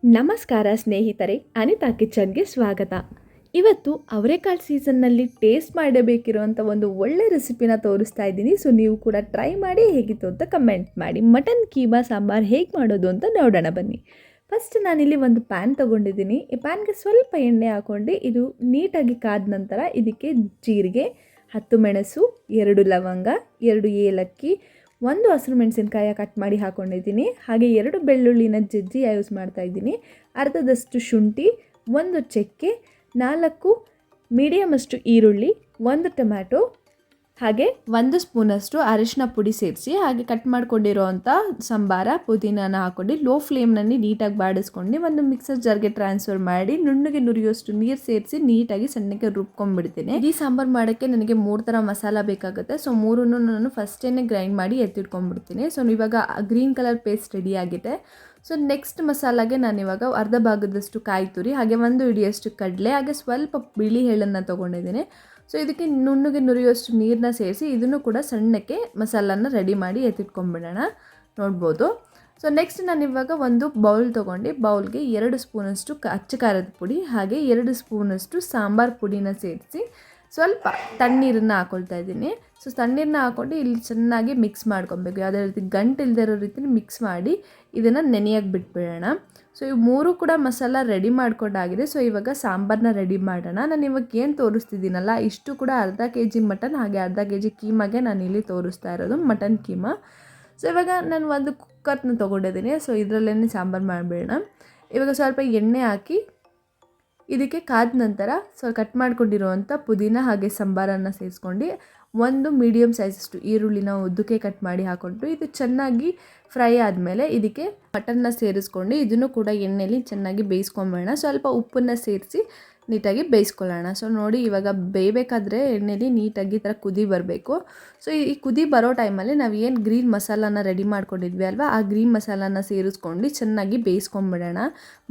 ನಮಸ್ಕಾರ ಸ್ನೇಹಿತರೆ, ಅನಿತಾ ಕಿಚನ್ಗೆ ಸ್ವಾಗತ. ಇವತ್ತು ಅವರೆಕಾಳು ಸೀಸನ್ನಲ್ಲಿ ಟೇಸ್ಟ್ ಮಾಡಬೇಕಿರುವಂಥ ಒಂದು ಒಳ್ಳೆ ರೆಸಿಪಿನ ತೋರಿಸ್ತಾ ಇದ್ದೀನಿ. ಸೊ ನೀವು ಕೂಡ ಟ್ರೈ ಮಾಡಿ ಹೇಗಿತ್ತು ಅಂತ ಕಮೆಂಟ್ ಮಾಡಿ. ಮಟನ್ ಕೀಮಾ ಸಾಂಬಾರು ಹೇಗೆ ಮಾಡೋದು ಅಂತ ನೋಡೋಣ ಬನ್ನಿ. ಫಸ್ಟ್ ನಾನಿಲ್ಲಿ ಒಂದು ಪ್ಯಾನ್ ತೊಗೊಂಡಿದ್ದೀನಿ. ಈ ಪ್ಯಾನ್ಗೆ ಸ್ವಲ್ಪ ಎಣ್ಣೆ ಹಾಕ್ಕೊಂಡು ಇದು ನೀಟಾಗಿ ಕಾದ ನಂತರ ಇದಕ್ಕೆ ಜೀರಿಗೆ, 10 ಮೆಣಸು, 2 ಲವಂಗ, 2 ಏಲಕ್ಕಿ, 1 ಹಸಿರು ಮೆಣಸಿನಕಾಯಿ ಕಟ್ ಮಾಡಿ ಹಾಕ್ಕೊಂಡಿದ್ದೀನಿ. ಹಾಗೆ 2 ಬೆಳ್ಳುಳ್ಳಿನ ಜಜ್ಜಿ ಯೂಸ್ ಮಾಡ್ತಾಯಿದ್ದೀನಿ. ಅರ್ಧದಷ್ಟು ಶುಂಠಿ, 1 ಚಕ್ಕೆ, 4 ಮೀಡಿಯಮ್ ಅಷ್ಟು ಈರುಳ್ಳಿ, 1 ಟೊಮ್ಯಾಟೊ, ಹಾಗೆ 1 ಸ್ಪೂನಷ್ಟು ಅರಿಶಿನ ಪುಡಿ ಸೇರಿಸಿ ಹಾಗೆ ಕಟ್ ಮಾಡ್ಕೊಂಡಿರೋ ಅಂಥ ಸಂಬಾರ ಪುದೀನಾನ ಹಾಕ್ಕೊಂಡು ಲೋ ಫ್ಲೇಮ್ನಲ್ಲಿ ನೀಟಾಗಿ ಬಾಡಿಸ್ಕೊಂಡು ಒಂದು ಮಿಕ್ಸರ್ ಜಾರ್ಗೆ ಟ್ರಾನ್ಸ್ಫರ್ ಮಾಡಿ ನುಣ್ಣಗೆ ನುರಿಯುವಷ್ಟು ನೀರು ಸೇರಿಸಿ ನೀಟಾಗಿ ಸಣ್ಣಕ್ಕೆ ರುಬ್ಕೊಂಡ್ಬಿಡ್ತೀನಿ. ಈ ಸಾಂಬಾರು ಮಾಡೋಕ್ಕೆ ನನಗೆ 3 ಥರ ಮಸಾಲ ಬೇಕಾಗುತ್ತೆ. ಸೊ 3 ನಾನು ಫಸ್ಟೇ ಗ್ರೈಂಡ್ ಮಾಡಿ ಎತ್ತಿಟ್ಕೊಂಡ್ಬಿಡ್ತೀನಿ. ಸೊ ಇವಾಗ ಗ್ರೀನ್ ಕಲರ್ ಪೇಸ್ಟ್ ರೆಡಿ ಆಗಿದೆ. ಸೊ ನೆಕ್ಸ್ಟ್ ಮಸಾಲಾಗೆ ನಾನಿವಾಗ ಅರ್ಧ ಭಾಗದಷ್ಟು ಕಾಯಿ ತುರಿ, ಹಾಗೆ 1 ಹಿಡಿಯಷ್ಟು ಕಡಲೆ, ಹಾಗೆ ಸ್ವಲ್ಪ ಬಿಳಿ ಎಳ್ಳನ್ನು ತೊಗೊಂಡಿದ್ದೀನಿ. ಸೊ ಇದಕ್ಕೆ ನುಣ್ಣಗೆ ನುರಿಯುವಷ್ಟು ನೀರನ್ನ ಸೇರಿಸಿ ಇದನ್ನು ಕೂಡ ಸಣ್ಣಕ್ಕೆ ಮಸಾಲನ ರೆಡಿ ಮಾಡಿ ಎತ್ತಿಟ್ಕೊಂಡ್ಬಿಡೋಣ. ನೋಡ್ಬೋದು. ಸೊ ನೆಕ್ಸ್ಟ್ ನಾನಿವಾಗ ಒಂದು ಬೌಲ್ ತೊಗೊಂಡು ಬೌಲ್ಗೆ 2 ಸ್ಪೂನಷ್ಟು ಅಚ್ಚ ಖಾರದ ಪುಡಿ, ಹಾಗೆ 2 ಸ್ಪೂನಷ್ಟು ಸಾಂಬಾರು ಪುಡಿನ ಸೇರಿಸಿ ಸ್ವಲ್ಪ ತಣ್ಣೀರನ್ನು ಹಾಕ್ಕೊಳ್ತಾ ಇದ್ದೀನಿ. ಸೊ ತಣ್ಣೀರನ್ನ ಹಾಕ್ಕೊಂಡು ಇಲ್ಲಿ ಚೆನ್ನಾಗಿ ಮಿಕ್ಸ್ ಮಾಡ್ಕೊಬೇಕು. ಯಾವುದೇ ರೀತಿ ಗಂಟು ಇಲ್ಲದೆ ಇರೋ ರೀತಿ ಮಿಕ್ಸ್ ಮಾಡಿ ಇದನ್ನು ನೆನೆಯೋಕ್ಕೆ ಬಿಟ್ಬಿಡೋಣ. ಸೊ ಇವು 3 ಕೂಡ ಮಸಾಲ ರೆಡಿ ಮಾಡ್ಕೊಂಡಾಗಿದೆ. ಸೊ ಇವಾಗ ಸಾಂಬಾರನ್ನ ರೆಡಿ ಮಾಡೋಣ. ನಾನು ಇವಾಗ ಏನು ತೋರಿಸ್ತಿದ್ದೀನಲ್ಲ ಇಷ್ಟು ಕೂಡ ಅರ್ಧ kg ಮಟನ್ ಹಾಗೆ ಅರ್ಧ kg ಕೀಮಾಗೆ ನಾನು ಇಲ್ಲಿ ತೋರಿಸ್ತಾ ಇರೋದು ಮಟನ್ ಕೀಮಾ. ಸೊ ಇವಾಗ ನಾನು ಒಂದು ಕುಕ್ಕರ್ನ ತೊಗೊಂಡಿದ್ದೀನಿ. ಸೊ ಇದರಲ್ಲೇ ಸಾಂಬಾರು ಮಾಡಿಬಿಡೋಣ. ಇವಾಗ ಸ್ವಲ್ಪ ಎಣ್ಣೆ ಹಾಕಿ ಇದಕ್ಕೆ ಕಾದ ನಂತರ ಕಟ್ ಮಾಡ್ಕೊಂಡಿರುವಂಥ ಪುದೀನ ಹಾಗೆ ಸಾಂಬಾರನ್ನು ಸೇರಿಸ್ಕೊಂಡು 1 ಮೀಡಿಯಮ್ ಸೈಜಷ್ಟು ಈರುಳ್ಳಿನ ಉದ್ದಕ್ಕೆ ಕಟ್ ಮಾಡಿ ಹಾಕ್ಕೊಂಡು ಇದು ಚೆನ್ನಾಗಿ ಫ್ರೈ ಆದಮೇಲೆ ಇದಕ್ಕೆ ಮಟನ್ನ ಸೇರಿಸ್ಕೊಂಡು ಇದನ್ನು ಕೂಡ ಎಣ್ಣೆಯಲ್ಲಿ ಚೆನ್ನಾಗಿ ಬೇಯಿಸ್ಕೊಂಬೇಡ. ಸ್ವಲ್ಪ ಉಪ್ಪನ್ನು ಸೇರಿಸಿ ನೀಟಾಗಿ ಬೇಯಿಸ್ಕೊಳ್ಳೋಣ. ಸೊ ನೋಡಿ ಇವಾಗ ಬೇಯಬೇಕಾದ್ರೆ ಎಣ್ಣೆಲಿ ನೀಟಾಗಿ ಈ ಥರ ಕುದಿ ಬರಬೇಕು. ಸೊ ಈ ಕುದಿ ಬರೋ ಟೈಮಲ್ಲಿ ನಾವು ಏನು ಗ್ರೀನ್ ಮಸಾಲಾನ ರೆಡಿ ಮಾಡ್ಕೊಂಡಿದ್ವಿ ಅಲ್ವಾ, ಆ ಗ್ರೀನ್ ಮಸಾಲಾನ ಸೇರಿಸ್ಕೊಂಡು ಚೆನ್ನಾಗಿ ಬೇಯಿಸ್ಕೊಂಬಿಡೋಣ.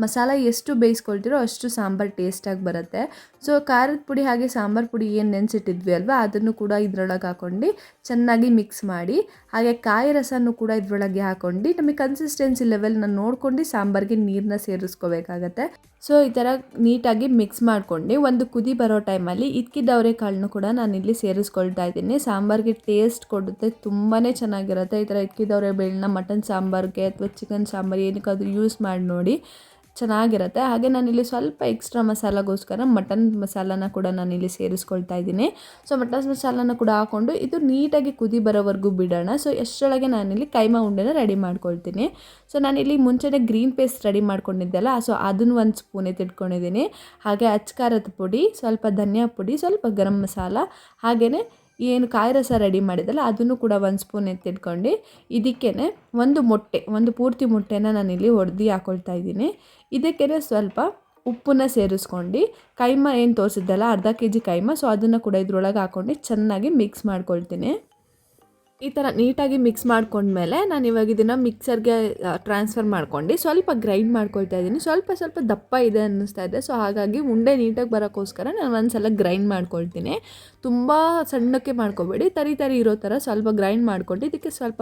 ಮಸಾಲ ಎಷ್ಟು ಬೇಯಿಸ್ಕೊಳ್ತೀರೋ ಅಷ್ಟು ಸಾಂಬಾರು ಟೇಸ್ಟಾಗಿ ಬರುತ್ತೆ. ಸೊ ಖಾರದ ಪುಡಿ ಹಾಗೆ ಸಾಂಬಾರು ಪುಡಿ ಏನು ನೆನೆಸಿಟ್ಟಿದ್ವಿ ಅಲ್ವಾ ಅದನ್ನು ಕೂಡ ಇದ್ರೊಳಗೆ ಹಾಕ್ಕೊಂಡು ಚೆನ್ನಾಗಿ ಮಿಕ್ಸ್ ಮಾಡಿ, ಹಾಗೆ ಕಾಯಿ ರಸನೂ ಕೂಡ ಇದ್ರೊಳಗೆ ಹಾಕ್ಕೊಂಡು ನಮಗೆ ಕನ್ಸಿಸ್ಟೆನ್ಸಿ ಲೆವೆಲ್ನ ನೋಡ್ಕೊಂಡು ಸಾಂಬಾರಿಗೆ ನೀರನ್ನ ಸೇರಿಸ್ಕೋಬೇಕಾಗತ್ತೆ. ಸೊ ಈ ಥರ ನೀಟಾಗಿ ಮಿಕ್ಸ್ ಮಾಡ್ಕೊಂಡು ಒಂದು ಕುದಿ ಬರೋ ಟೈಮಲ್ಲಿ ಇಕ್ಕಿದ ಅವರೆಕಾಳನ್ನು ಕೂಡ ನಾನಿಲ್ಲಿ ಸೇರಿಸ್ಕೊಳ್ತಾ ಇದ್ದೀನಿ. ಸಾಂಬಾರಿಗೆ ಟೇಸ್ಟ್ ಕೊಡುತ್ತೆ, ತುಂಬಾ ಚೆನ್ನಾಗಿರುತ್ತೆ. ಈ ಥರ ಇಕ್ಕಿದ ಅವರೆಬೇಳನ್ನ ಮಟನ್ ಸಾಂಬಾರಿಗೆ ಅಥವಾ ಚಿಕನ್ ಸಾಂಬಾರು ಏನಕ್ಕಾದ್ರೂ ಯೂಸ್ ಮಾಡಿ ನೋಡಿ, ಚೆನ್ನಾಗಿರುತ್ತೆ. ಹಾಗೆ ನಾನಿಲ್ಲಿ ಸ್ವಲ್ಪ ಎಕ್ಸ್ಟ್ರಾ ಮಸಾಲಾಗೋಸ್ಕರ ಮಟನ್ ಮಸಾಲಾನ ಕೂಡ ನಾನಿಲ್ಲಿ ಸೇರಿಸ್ಕೊಳ್ತಾ ಇದ್ದೀನಿ. ಸೊ ಮಟನ್ ಮಸಾಲಾನ ಕೂಡ ಹಾಕ್ಕೊಂಡು ಇದು ನೀಟಾಗಿ ಕುದಿ ಬರೋವರೆಗೂ ಬಿಡೋಣ. ಸೊ ಎಷ್ಟರೊಳಗೆ ನಾನಿಲ್ಲಿ ಕೈಮಾ ಉಂಡೆನ ರೆಡಿ ಮಾಡ್ಕೊಳ್ತೀನಿ. ಸೊ ನಾನಿಲ್ಲಿ ಮುಂಚೆನೇ ಗ್ರೀನ್ ಪೇಸ್ಟ್ ರೆಡಿ ಮಾಡ್ಕೊಂಡಿದ್ದೆಲ್ಲ, ಸೊ ಅದನ್ನು 1 ಸ್ಪೂನ್ ಎತ್ತಿಟ್ಕೊಂಡಿದ್ದೀನಿ. ಹಾಗೆ ಅಚ್ಚ ಖಾರದ ಪುಡಿ, ಸ್ವಲ್ಪ ಧನಿಯಾ ಪುಡಿ, ಸ್ವಲ್ಪ ಗರಂ ಮಸಾಲ, ಹಾಗೆಯೇ ಏನು ಕಾಯಿ ರಸ ರೆಡಿ ಮಾಡಿದ್ದಲ್ಲ ಅದನ್ನು ಕೂಡ 1 ಸ್ಪೂನ್ ಎತ್ತಿಟ್ಕೊಂಡು ಇದಕ್ಕೇ ಒಂದು ಪೂರ್ತಿ ಮೊಟ್ಟೆನ ನಾನಿಲ್ಲಿ ಒಡೆದು ಹಾಕ್ಕೊಳ್ತಾ ಇದ್ದೀನಿ. ಇದಕ್ಕೇ ಸ್ವಲ್ಪ ಉಪ್ಪನ್ನ ಸೇರಿಸ್ಕೊಂಡು ಕೈಮಾ ಏನು ತೋರಿಸಿದ್ದಲ್ಲ ಅರ್ಧ kg ಕೈಮಾ, ಸೊ ಅದನ್ನು ಕೂಡ ಇದ್ರೊಳಗೆ ಹಾಕ್ಕೊಂಡು ಚೆನ್ನಾಗಿ ಮಿಕ್ಸ್ ಮಾಡ್ಕೊಳ್ತೀನಿ. ಈ ಥರ ನೀಟಾಗಿ ಮಿಕ್ಸ್ ಮಾಡ್ಕೊಂಡ್ಮೇಲೆ ನಾನು ಇವಾಗ ಇದನ್ನು ಮಿಕ್ಸರ್ಗೆ ಟ್ರಾನ್ಸ್ಫರ್ ಮಾಡ್ಕೊಂಡು ಸ್ವಲ್ಪ ಗ್ರೈಂಡ್ ಮಾಡ್ಕೊಳ್ತಾ ಇದ್ದೀನಿ. ಸ್ವಲ್ಪ ದಪ್ಪ ಇದೆ ಅನ್ನಿಸ್ತಾ ಇದೆ. ಸೊ ಹಾಗಾಗಿ ಉಂಡೆ ನೀಟಾಗಿ ಬರೋಕ್ಕೋಸ್ಕರ ನಾನು ಒಂದು ಸಲ ಗ್ರೈಂಡ್ ಮಾಡ್ಕೊಳ್ತೀನಿ. ತುಂಬ ಸಣ್ಣಕ್ಕೆ ಮಾಡ್ಕೊಬೇಡಿ, ತರಿ ಇರೋ ಥರ ಸ್ವಲ್ಪ ಗ್ರೈಂಡ್ ಮಾಡ್ಕೊಂಡು ಇದಕ್ಕೆ ಸ್ವಲ್ಪ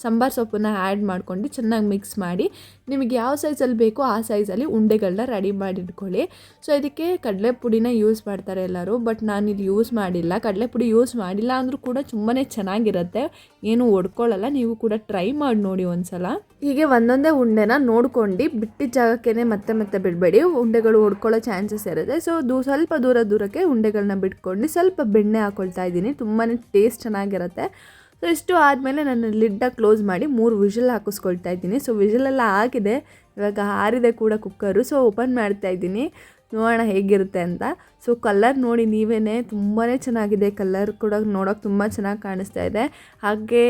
ಸಾಂಬಾರು ಸೊಪ್ಪನ್ನು ಆ್ಯಡ್ ಮಾಡ್ಕೊಂಡು ಚೆನ್ನಾಗಿ ಮಿಕ್ಸ್ ಮಾಡಿ ನಿಮಗೆ ಯಾವ ಸೈಜಲ್ಲಿ ಬೇಕೋ ಆ ಸೈಜಲ್ಲಿ ಉಂಡೆಗಳನ್ನ ರೆಡಿ ಮಾಡಿಟ್ಕೊಳ್ಳಿ. ಸೊ ಇದಕ್ಕೆ ಕಡಲೆ ಪುಡಿನ ಯೂಸ್ ಮಾಡ್ತಾರೆ ಎಲ್ಲರೂ, ಬಟ್ ನಾನಿಲ್ಲಿ ಯೂಸ್ ಮಾಡಿಲ್ಲ. ಕಡಲೆ ಪುಡಿ ಯೂಸ್ ಮಾಡಿಲ್ಲ ಅಂದರೂ ಕೂಡ ತುಂಬಾ ಚೆನ್ನಾಗಿರುತ್ತೆ, ಏನು ಒಡ್ಕೊಳ್ಳಲ್ಲ. ನೀವು ಕೂಡ ಟ್ರೈ ಮಾಡಿ ನೋಡಿ ಒಂದ್ಸಲ. ಹೀಗೆ ಒಂದೊಂದೇ ಉಂಡೆನ ನೋಡ್ಕೊಂಡು ಬಿಟ್ಟಿದ್ದ ಜಾಗಕ್ಕೇ ಮತ್ತೆ ಬಿಡಬೇಡಿ, ಉಂಡೆಗಳು ಒಡ್ಕೊಳ್ಳೋ ಚಾನ್ಸಸ್ ಇರುತ್ತೆ. ಸೊ ಸ್ವಲ್ಪ ದೂರಕ್ಕೆ ಉಂಡೆಗಳನ್ನ ಬಿಟ್ಕೊಂಡು ಸ್ವಲ್ಪ ಬೆಣ್ಣೆ ಹಾಕ್ಕೊಳ್ತಾ ಇದ್ದೀನಿ. ತುಂಬಾ ಟೇಸ್ಟ್ ಚೆನ್ನಾಗಿರುತ್ತೆ. ಸೊ ಇಷ್ಟು ಆದಮೇಲೆ ನಾನು ಲಿಡ್ಡ ಕ್ಲೋಸ್ ಮಾಡಿ 3 ವಿಷಲ್ ಹಾಕಿಸ್ಕೊಳ್ತಾ ಇದ್ದೀನಿ. ಸೊ ವಿಷಲೆಲ್ಲ ಆಗಿದೆ, ಇವಾಗ ಆರಿದೆ ಕೂಡ ಕುಕ್ಕರು. ಸೊ ಓಪನ್ ಮಾಡ್ತಾ ಇದ್ದೀನಿ, ನೋಡೋಣ ಹೇಗಿರುತ್ತೆ ಅಂತ. ಸೊ ಕಲರ್ ನೋಡಿ ನೀವೇ, ತುಂಬಾ ಚೆನ್ನಾಗಿದೆ. ಕಲರ್ ಕೂಡ ನೋಡೋಕೆ ತುಂಬ ಚೆನ್ನಾಗಿ ಕಾಣಿಸ್ತಾ ಇದೆ. ಹಾಗೇ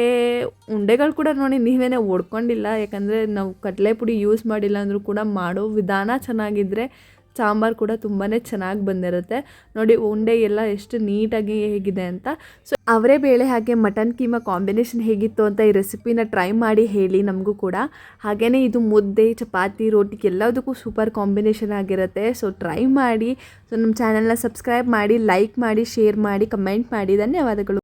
ಉಂಡೆಗಳು ಕೂಡ ನೋಡಿ ನೀವೇ ಒಡ್ಕೊಂಡಿಲ್ಲ, ಯಾಕಂದರೆ ನಾವು ಕಡಲೆ ಪುಡಿ ಯೂಸ್ ಮಾಡಿಲ್ಲ ಅಂದರೂ ಕೂಡ ಮಾಡೋ ವಿಧಾನ ಚೆನ್ನಾಗಿದ್ದರೆ ಸಾಂಬಾರು ಕೂಡ ತುಂಬಾ ಚೆನ್ನಾಗಿ ಬಂದಿರುತ್ತೆ. ನೋಡಿ ಉಂಡೆ ಎಲ್ಲ ಎಷ್ಟು ನೀಟಾಗಿ ಹೇಗಿದೆ ಅಂತ. ಸೊ ಅವರೆಬೇಳೆ ಹಾಗೆ ಮಟನ್ ಕೀಮಾ ಕಾಂಬಿನೇಷನ್ ಹೇಗಿತ್ತು ಅಂತ ಈ ರೆಸಿಪಿನ ಟ್ರೈ ಮಾಡಿ ಹೇಳಿ ನಮಗೂ ಕೂಡ. ಹಾಗೆಯೇ ಇದು ಮುದ್ದೆ, ಚಪಾತಿ, ರೋಟಿಗೆ ಎಲ್ಲದಕ್ಕೂ ಸೂಪರ್ ಕಾಂಬಿನೇಷನ್ ಆಗಿರುತ್ತೆ. ಸೊ ಟ್ರೈ ಮಾಡಿ. ಸೊ ನಮ್ಮ ಚಾನಲ್ನ ಸಬ್ಸ್ಕ್ರೈಬ್ ಮಾಡಿ, ಲೈಕ್ ಮಾಡಿ, ಶೇರ್ ಮಾಡಿ, ಕಮೆಂಟ್ ಮಾಡಿ. ಧನ್ಯವಾದಗಳು.